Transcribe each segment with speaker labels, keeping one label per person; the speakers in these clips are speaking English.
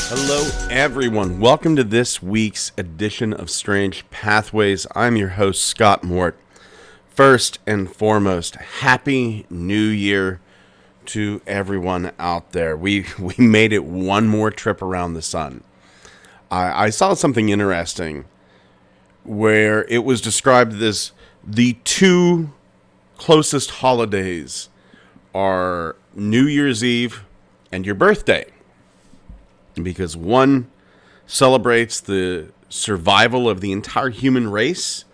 Speaker 1: Hello, everyone. Welcome to this week's edition of Strange Pathways. I'm your host, Scott Mort. First and foremost, Happy New Year to everyone out there. We made it one more trip around the sun. I saw something interesting where it was described as the two closest holidays are New Year's Eve and your birthday. Because one celebrates the survival of the entire human race,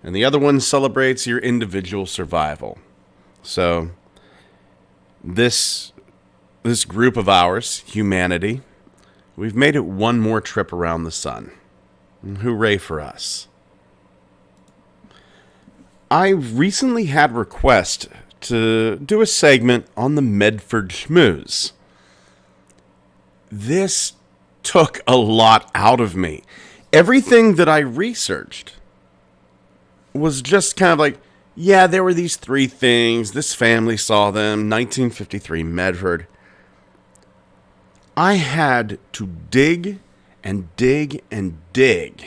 Speaker 1: and the other one celebrates your individual survival. So, this group of ours, humanity, we've made it one more trip around the sun. And hooray for us. I recently had a request to do a segment on the Medford Shmoos. This took a lot out of me. Everything that I researched was just kind of like, yeah, there were these three things. This family saw them. 1953 Medford. I had to dig and dig and dig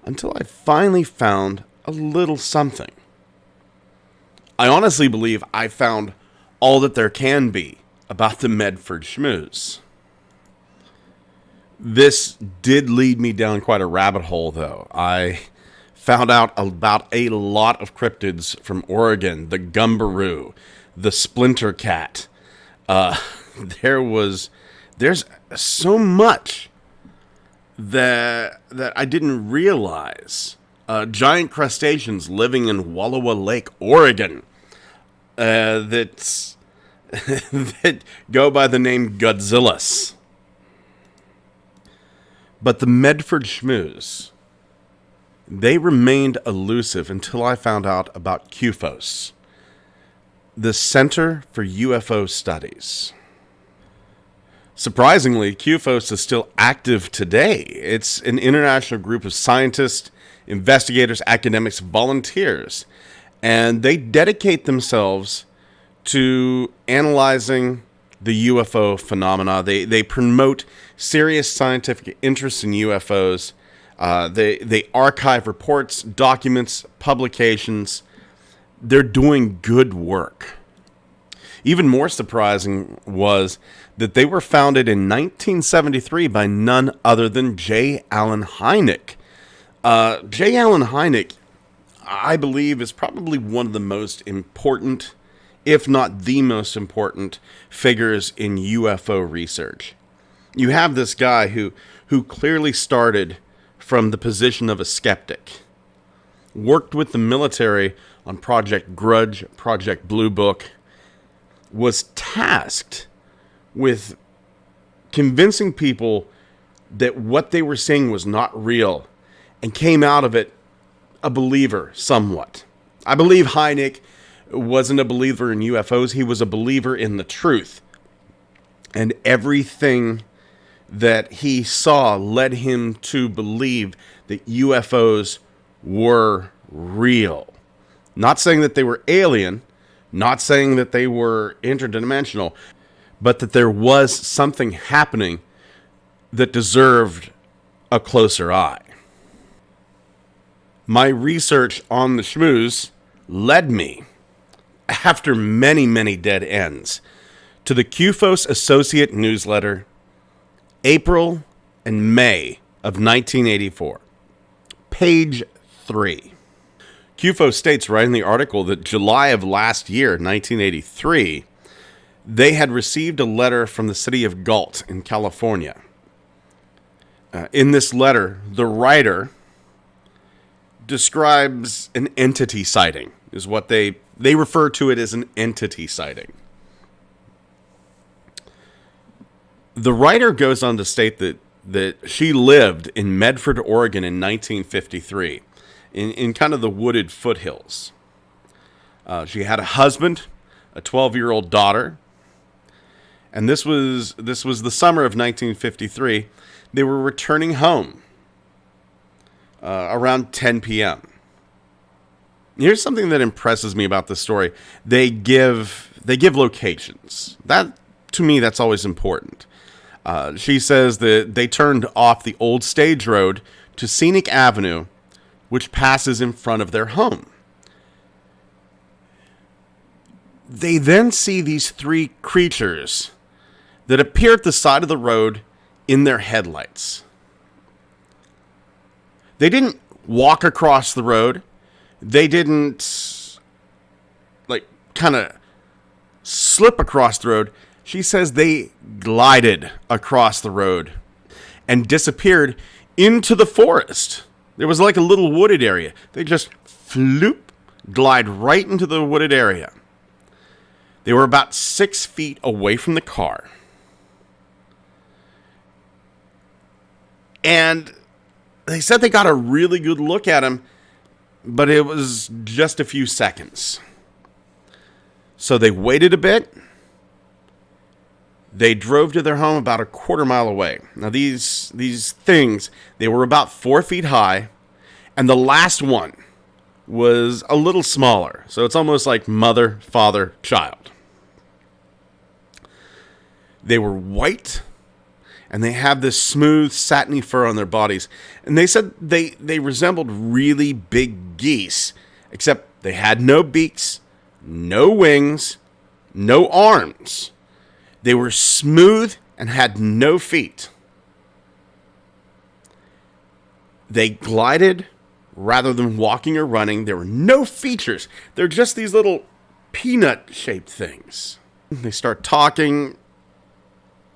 Speaker 1: until I finally found a little something. I honestly believe I found all that there can be about the Medford Shmoos. This did lead me down quite a rabbit hole, though. I found out about a lot of cryptids from Oregon, the gumbaroo, the splinter cat. There's so much that I didn't realize. Giant crustaceans living in Wallowa Lake, Oregon. That go by the name Godzillas. But the Medford Shmoos, they remained elusive until I found out about CUFOS, the Center for UFO Studies. Surprisingly, CUFOS is still active today. It's an international group of scientists, investigators, academics, volunteers, and they dedicate themselves to analyzing the UFO phenomena. They promote serious scientific interest in UFOs. They archive reports, documents, publications. They're doing good work. Even more surprising was that they were founded in 1973 by none other than J. Allen Hynek. J. Allen Hynek, I believe, is probably one of the most important, if not the most important, figures in UFO research. You have this guy who clearly started from the position of a skeptic, worked with the military on Project Grudge, Project Blue Book, was tasked with convincing people that what they were seeing was not real, and came out of it a believer somewhat. I believe Hynek wasn't a believer in UFOs. He was a believer in the truth. And everything that he saw led him to believe that UFOs were real. Not saying that they were alien, not saying that they were interdimensional, but that there was something happening that deserved a closer eye. My research on the Shmoos led me, after many, many dead ends, to the CUFOS Associate Newsletter, April and May of 1984. Page 3. CUFOS states right in the article that July of last year, 1983, they had received a letter from the city of Galt in California. In this letter, the writer describes an entity sighting, is what they refer to it as an entity sighting. The writer goes on to state that she lived in Medford, Oregon in 1953, in kind of the wooded foothills. She had a husband, a 12-year-old daughter, and this was the summer of 1953. They were returning home around 10 p.m. Here's something that impresses me about this story. They give locations. That, to me, that's always important. She says that they turned off the old stage road to Scenic Avenue, which passes in front of their home. They then see these three creatures that appear at the side of the road in their headlights. They didn't walk across the road. They didn't, like, kind of slip across the road. She says they glided across the road and disappeared into the forest. There was like a little wooded area. They just glide right into the wooded area. They were about 6 feet away from the car. And they said they got a really good look at him, but it was just a few seconds. So they waited a bit. They drove to their home about a quarter mile away. Now these things, they were about 4 feet high, and the last one was a little smaller. So it's almost like mother, father, child. They were white, and they have this smooth, satiny fur on their bodies. And they said they resembled really big geese, except they had no beaks, no wings, no arms. They were smooth and had no feet. They glided rather than walking or running. There were no features. They're just these little peanut-shaped things. They start talking,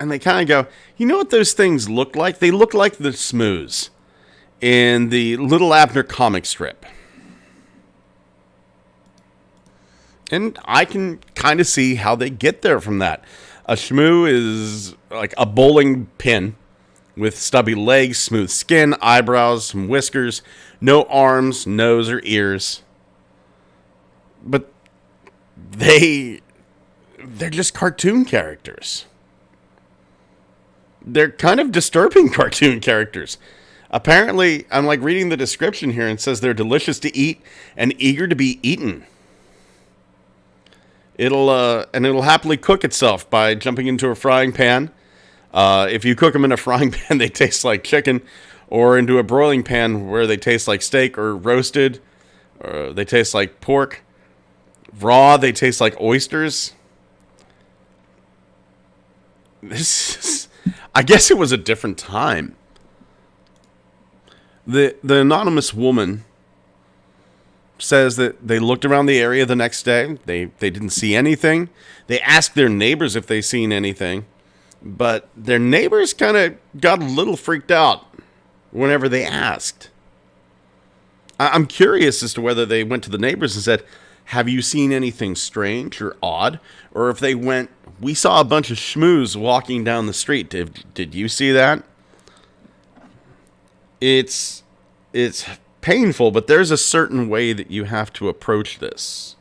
Speaker 1: and they kind of go, you know what those things look like? They look like the Shmoos in the Little Abner comic strip. And I can kind of see how they get there from that. A shmoo is like a bowling pin with stubby legs, smooth skin, eyebrows, some whiskers, no arms, nose, or ears. But they're just cartoon characters. They're kind of disturbing cartoon characters. Apparently, I'm like reading the description here and it says they're delicious to eat and eager to be eaten. It'll happily cook itself by jumping into a frying pan. If you cook them in a frying pan, they taste like chicken, or into a broiling pan where they taste like steak or roasted, or they taste like pork. Raw, they taste like oysters. I guess it was a different time. The anonymous woman says that they looked around the area the next day. They didn't see anything. They asked their neighbors if they seen anything, but their neighbors kind of got a little freaked out whenever they asked. I'm curious as to whether they went to the neighbors and said, have you seen anything strange or odd? Or if they went, we saw a bunch of shmoos walking down the street. Did you see that? It's painful, but there's a certain way that you have to approach this.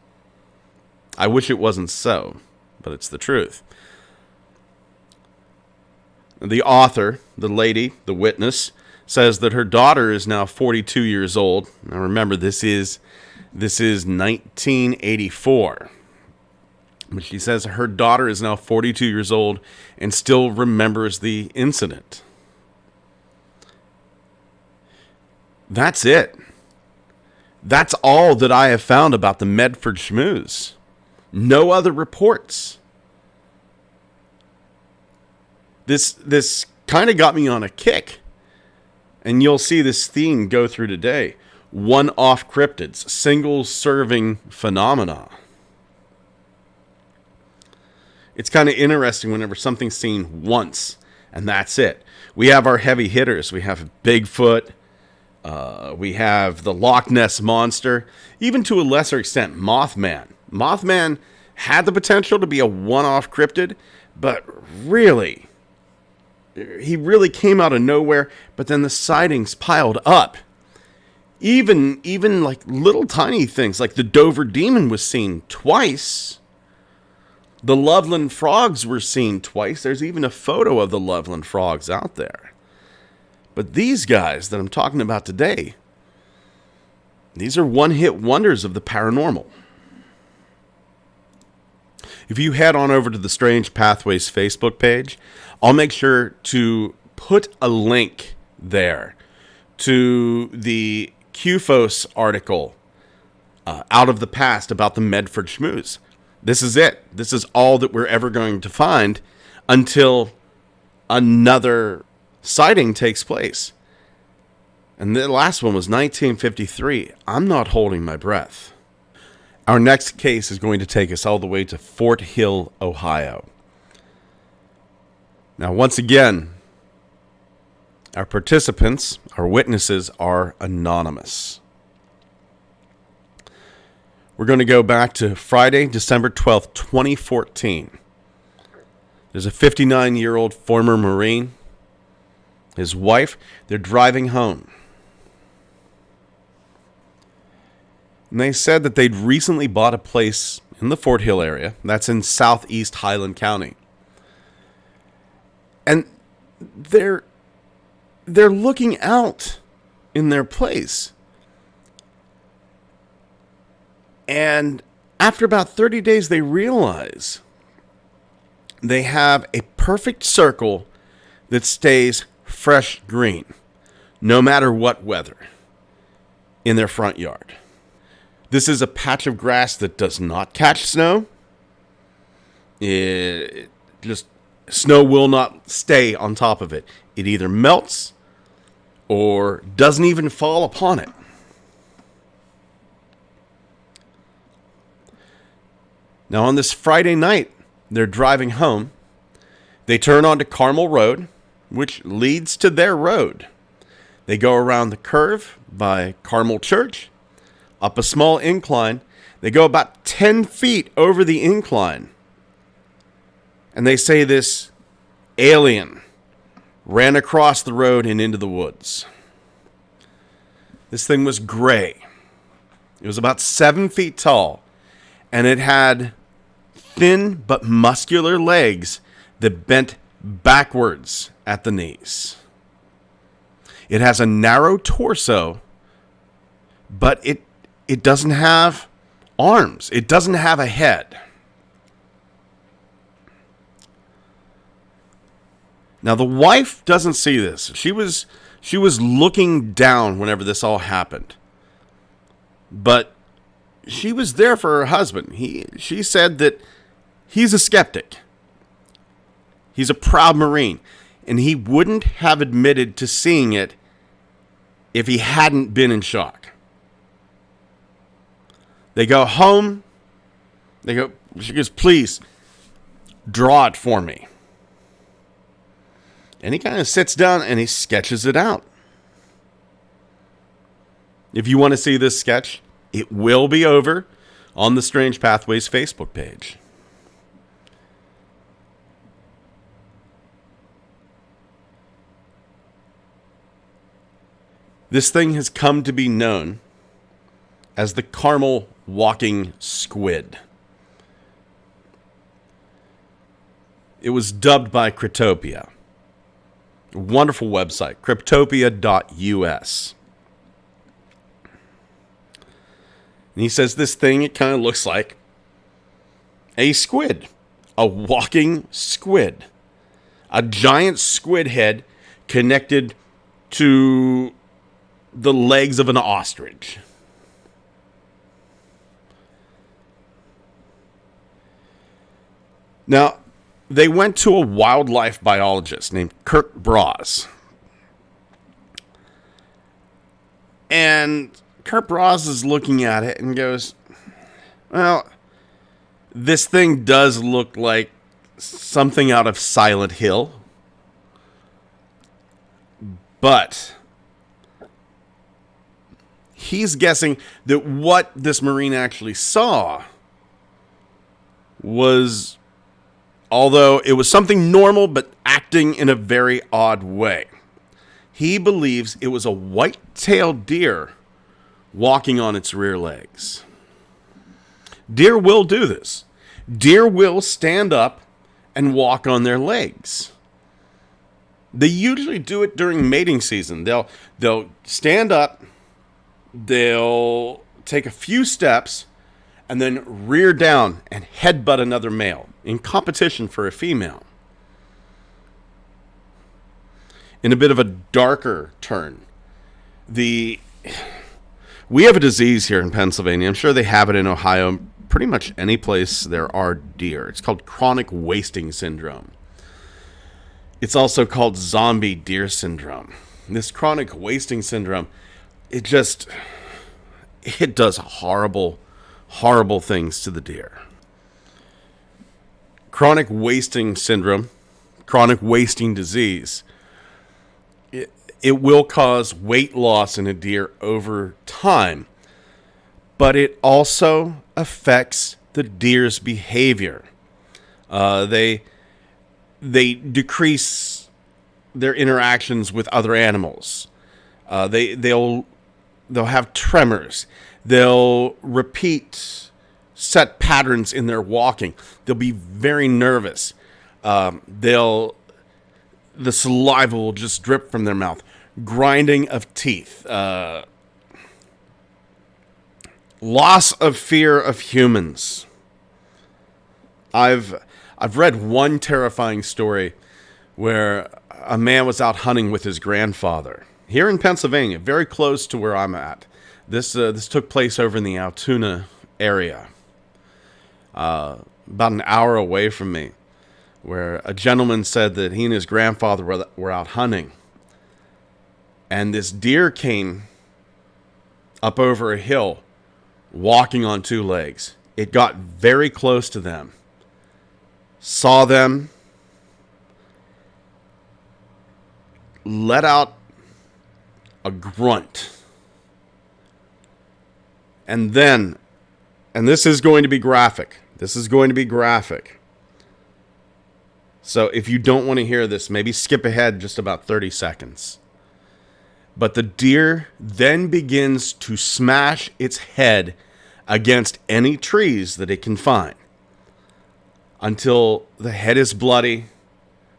Speaker 1: I wish it wasn't so, but it's the truth. The author, the lady, the witness, says that her daughter is now 42 years old. Now remember, this is 1984. But she says her daughter is now 42 years old and still remembers the incident. That's it. That's all that I have found about the Medford Shmoos. No other reports. This kind of got me on a kick. And you'll see this theme go through today. One-off cryptids, single-serving phenomena. It's kind of interesting whenever something's seen once, and that's it. We have our heavy hitters. We have Bigfoot. We have the Loch Ness Monster. Even to a lesser extent, Mothman. Mothman had the potential to be a one-off cryptid, but really, he really came out of nowhere, but then the sightings piled up. Even like little tiny things, like the Dover Demon was seen twice. The Loveland Frogs were seen twice. There's even a photo of the Loveland Frogs out there. But these guys that I'm talking about today, these are one-hit wonders of the paranormal. If you head on over to the Strange Pathways Facebook page, I'll make sure to put a link there to the QFOS article out of the past about the Medford Shmoos. This is it. This is all that we're ever going to find until another sighting takes place. And the last one was 1953. I'm not holding my breath. Our next case is going to take us all the way to Fort Hill, Ohio. Now, once again, our participants, our witnesses, are anonymous. We're going to go back to Friday, December 12th, 2014. There's a 59-year-old former Marine, his wife, they're driving home. And they said that they'd recently bought a place in the Fort Hill area. That's in southeast Highland County. And they're looking out in their place. And after about 30 days, they realize they have a perfect circle that stays fresh green, no matter what weather, in their front yard. This is a patch of grass that does not catch snow. Snow will not stay on top of it. It either melts or doesn't even fall upon it. Now, on this Friday night, they're driving home. They turn onto Carmel Road, which leads to their road. They go around the curve by Carmel Church, up a small incline. They go about 10 feet over the incline. And they say this alien ran across the road and into the woods. This thing was gray. It was about 7 feet tall. And it had thin but muscular legs that bent backwards at the knees. It has a narrow torso, but it doesn't have arms. It doesn't have a head. Now, the wife doesn't see this. She was looking down whenever this all happened. But she was there for her husband. She said that he's a skeptic. He's a proud Marine. And he wouldn't have admitted to seeing it if he hadn't been in shock. They go home. She goes, please, draw it for me. And he kind of sits down and he sketches it out. If you want to see this sketch, it will be over on the Strange Pathways Facebook page. This thing has come to be known as the Carmel walking squid. It was dubbed by Cryptopia. A wonderful website, cryptopia.us. And he says this thing, it kind of looks like a squid. A walking squid. A giant squid head connected to the legs of an ostrich. Now, they went to a wildlife biologist named Kirk Braz. And Kirk Braz is looking at it and goes, well, this thing does look like something out of Silent Hill. But he's guessing that what this Marine actually saw was, although it was something normal, but acting in a very odd way. He believes it was a white-tailed deer walking on its rear legs. Deer will do this. Deer will stand up and walk on their legs. They usually do it during mating season. They'll stand up, they'll take a few steps, and then rear down and headbutt another male in competition for a female. In a bit of a darker turn, we have a disease here in Pennsylvania. I'm sure they have it in Ohio, pretty much any place there are deer. It's called chronic wasting syndrome. It's also called zombie deer syndrome. This chronic wasting syndrome, it does horrible, horrible things to the deer. Chronic wasting syndrome, chronic wasting disease, it will cause weight loss in a deer over time, but it also affects the deer's behavior. They decrease their interactions with other animals. They'll have tremors. They'll repeat set patterns in their walking. They'll be very nervous. The saliva will just drip from their mouth. Grinding of teeth. Loss of fear of humans. I've read one terrifying story where a man was out hunting with his grandfather here in Pennsylvania, very close to where I'm at. This took place over in the Altoona area, about an hour away from me, where a gentleman said that he and his grandfather were out hunting, and this deer came up over a hill, walking on two legs. It got very close to them, saw them, let out a grunt, and this is going to be graphic. So if you don't want to hear this, maybe skip ahead just about 30 seconds. But the deer then begins to smash its head against any trees that it can find until the head is bloody,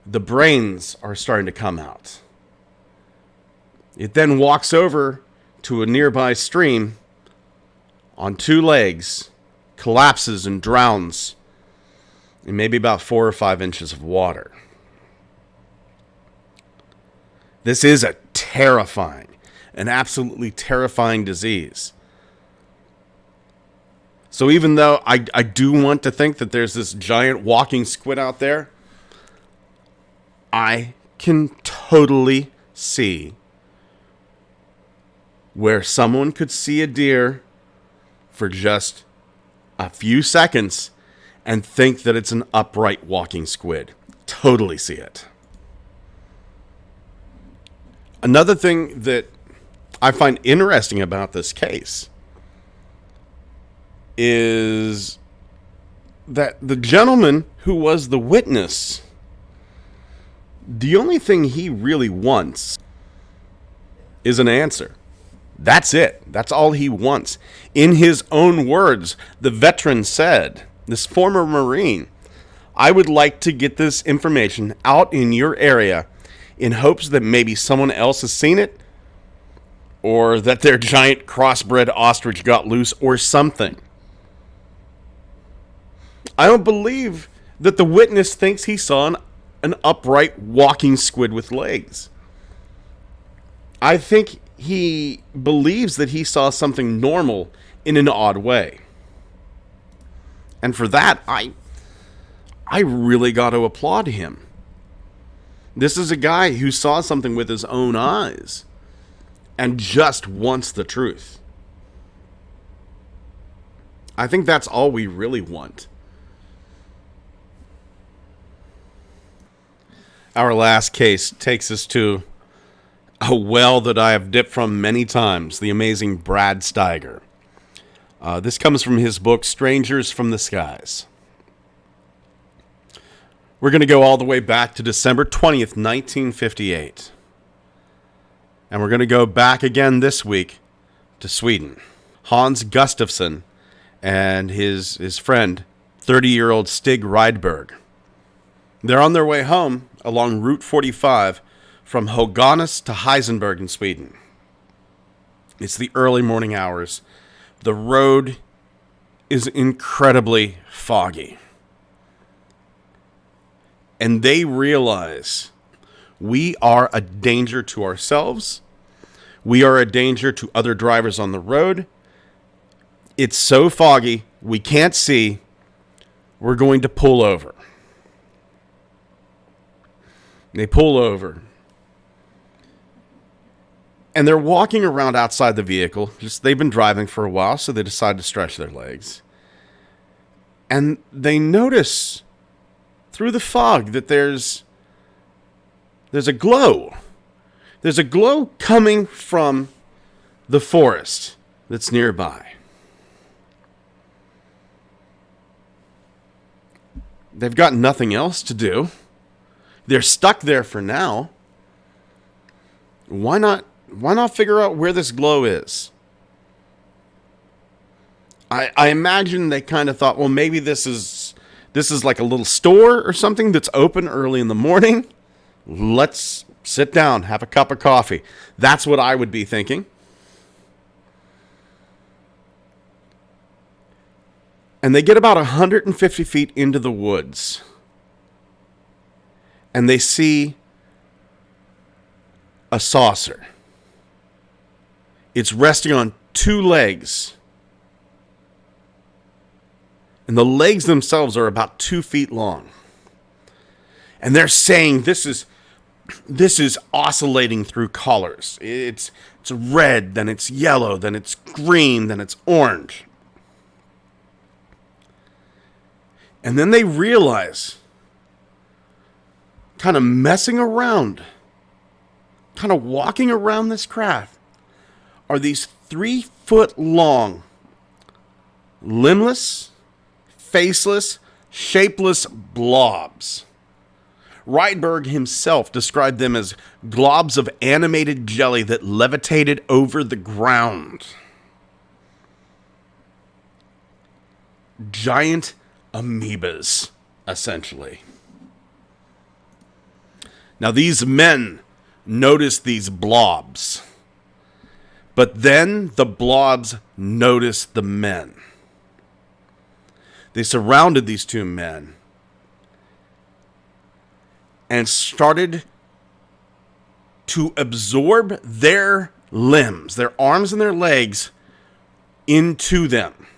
Speaker 1: the brains are starting to come out. It then walks over to a nearby stream on two legs, collapses and drowns in maybe about 4 or 5 inches of water. This is a an absolutely terrifying disease. So even though I do want to think that there's this giant walking squid out there, I can totally see where someone could see a deer for just a few seconds and think that it's an upright walking squid. Totally see it. Another thing that I find interesting about this case is that the gentleman who was the witness, the only thing he really wants is an answer. That's it. That's all he wants. In his own words, the veteran said, this former Marine, I would like to get this information out in your area in hopes that maybe someone else has seen it, or that their giant crossbred ostrich got loose, or something. I don't believe that the witness thinks he saw an upright walking squid with legs. I think he believes that he saw something normal in an odd way. And for that, I really got to applaud him. This is a guy who saw something with his own eyes and just wants the truth. I think that's all we really want. Our last case takes us to a well that I have dipped from many times, the amazing Brad Steiger. This comes from his book, Strangers from the Skies. We're going to go all the way back to December 20th, 1958. And we're going to go back again this week to Sweden. Hans Gustafsson and his friend, 30-year-old Stig Rydberg. They're on their way home along Route 45 from Höganäs to Heisenberg in Sweden. It's the early morning hours. The road is incredibly foggy. And they realize we are a danger to ourselves. We are a danger to other drivers on the road. It's so foggy, we can't see. We're going to pull over. They pull over. And they're walking around outside the vehicle. They've been driving for a while, so they decide to stretch their legs. And they notice through the fog that there's a glow. There's a glow coming from the forest that's nearby. They've got nothing else to do. They're stuck there for now. Why not figure out where this glow is? I imagine they kind of thought, well, maybe this is like a little store or something that's open early in the morning. Let's sit down, have a cup of coffee. That's what I would be thinking. And they get about 150 feet into the woods. And they see a saucer. It's resting on two legs. And the legs themselves are about 2 feet long. And they're saying this is oscillating through colors. It's red, then it's yellow, then it's green, then it's orange. And then they realize, kind of messing around, kind of walking around this craft, are these 3-foot-long, limbless, faceless, shapeless blobs. Rydberg himself described them as globs of animated jelly that levitated over the ground. Giant amoebas, essentially. Now, these men noticed these blobs, but then the blobs noticed the men. They surrounded these two men and started to absorb their limbs, their arms and their legs, into them.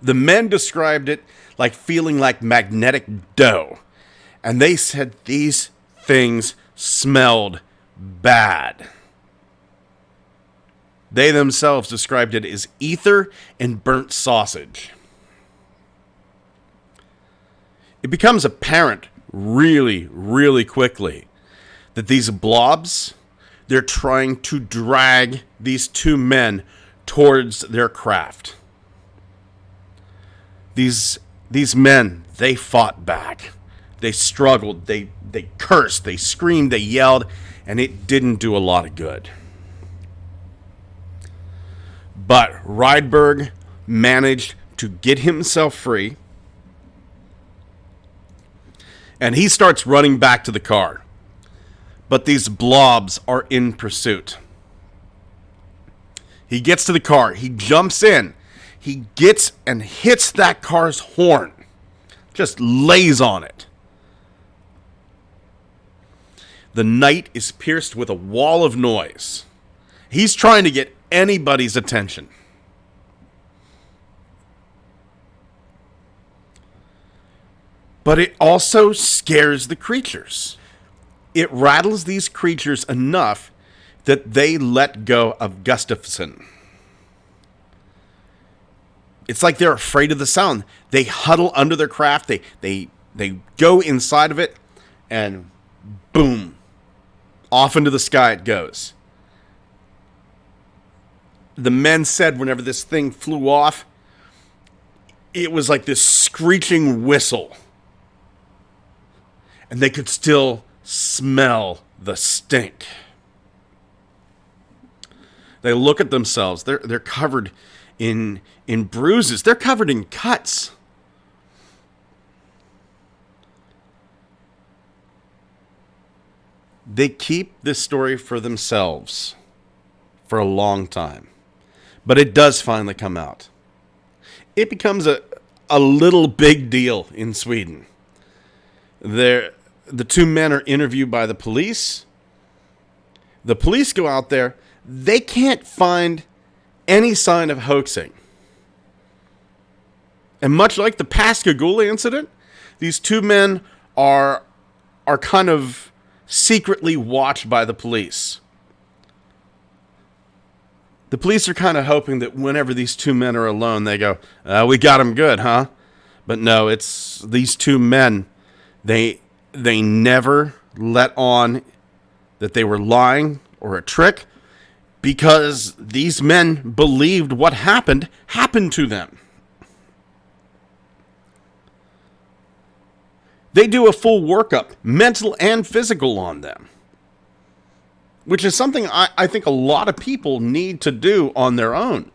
Speaker 1: The men described it like feeling like magnetic dough. And they said these things smelled bad. They themselves described it as ether and burnt sausage. It becomes apparent really, really quickly that these blobs, they're trying to drag these two men towards their craft. These men, they fought back. They struggled. They cursed. They screamed. They yelled. And it didn't do a lot of good. But Rydberg managed to get himself free. And he starts running back to the car. But these blobs are in pursuit. He gets to the car. He jumps in. He gets and hits that car's horn. Just lays on it. The night is pierced with a wall of noise. He's trying to get anybody's attention. But it also scares the creatures. It rattles these creatures enough that they let go of Gustafson. It's like they're afraid of the sound. They huddle under their craft. They go inside of it, and boom, off into the sky it goes. The men said whenever this thing flew off, it was like this screeching whistle. And they could still smell the stink. They look at themselves. They're covered in bruises. They're covered in cuts. They keep this story for themselves for a long time. But it does finally come out. it becomes a little big deal in Sweden. The two men are interviewed by the police. The police go out there. They can't find any sign of hoaxing. And much like the Pascagoula incident, these two men are kind of secretly watched by the police. The police are kind of hoping that whenever these two men are alone, they go, we got them good, huh? But no, it's these two men. They never let on that they were lying or a trick, because these men believed what happened to them. They do a full workup, mental and physical, on them, which is something I think a lot of people need to do on their own.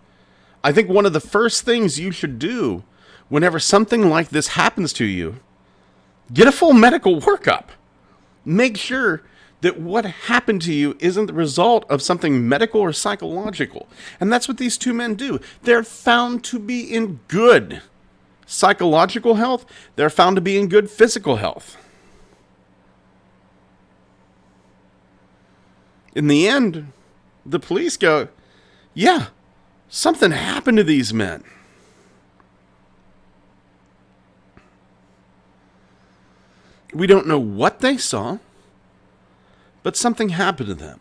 Speaker 1: I think one of the first things you should do whenever something like this happens to you, get a full medical workup. Make sure that what happened to you isn't the result of something medical or psychological. And that's what these two men do. They're found to be in good psychological health. They're found to be in good physical health. In the end, the police go, yeah, something happened to these men. We don't know what they saw, but something happened to them.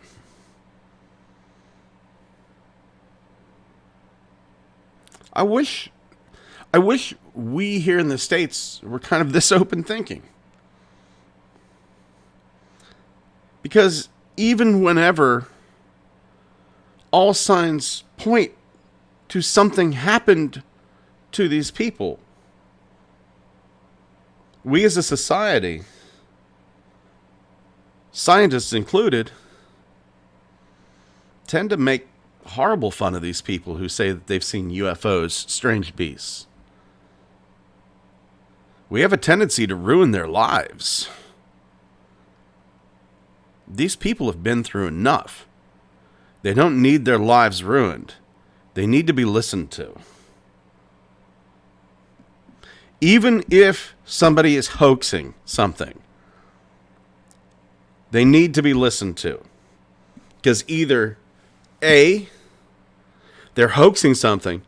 Speaker 1: I wish we here in the States were kind of this open thinking. Because even whenever all signs point to something happened to these people, we as a society, scientists included, tend to make horrible fun of these people who say that they've seen UFOs, strange beasts. We have a tendency to ruin their lives. These people have been through enough. They don't need their lives ruined. They need to be listened to. Even if somebody is hoaxing something, they need to be listened to. Because either A, they're hoaxing something,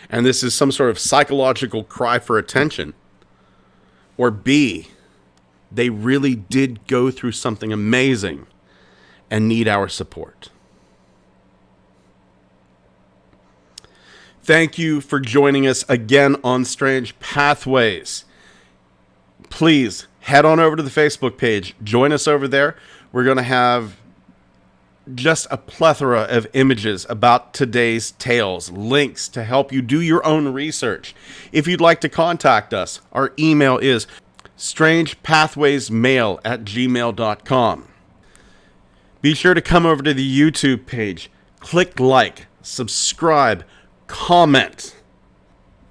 Speaker 1: and this is some sort of psychological cry for attention, or B, they really did go through something amazing and need our support. Thank you for joining us again on Strange Pathways. Please head on over to the Facebook page. Join us over there. We're going to have just a plethora of images about today's tales, links to help you do your own research. If you'd like to contact us, our email is strangepathwaysmail@gmail.com. Be sure to come over to the YouTube page, click like, subscribe, comment.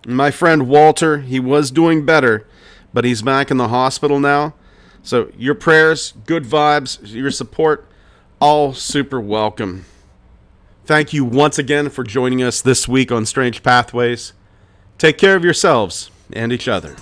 Speaker 1: My friend Walter, he was doing better, but he's back in the hospital now. So your prayers, good vibes, your support, all super welcome. Thank you once again for joining us this week on Strange Pathways. Take care of yourselves and each other.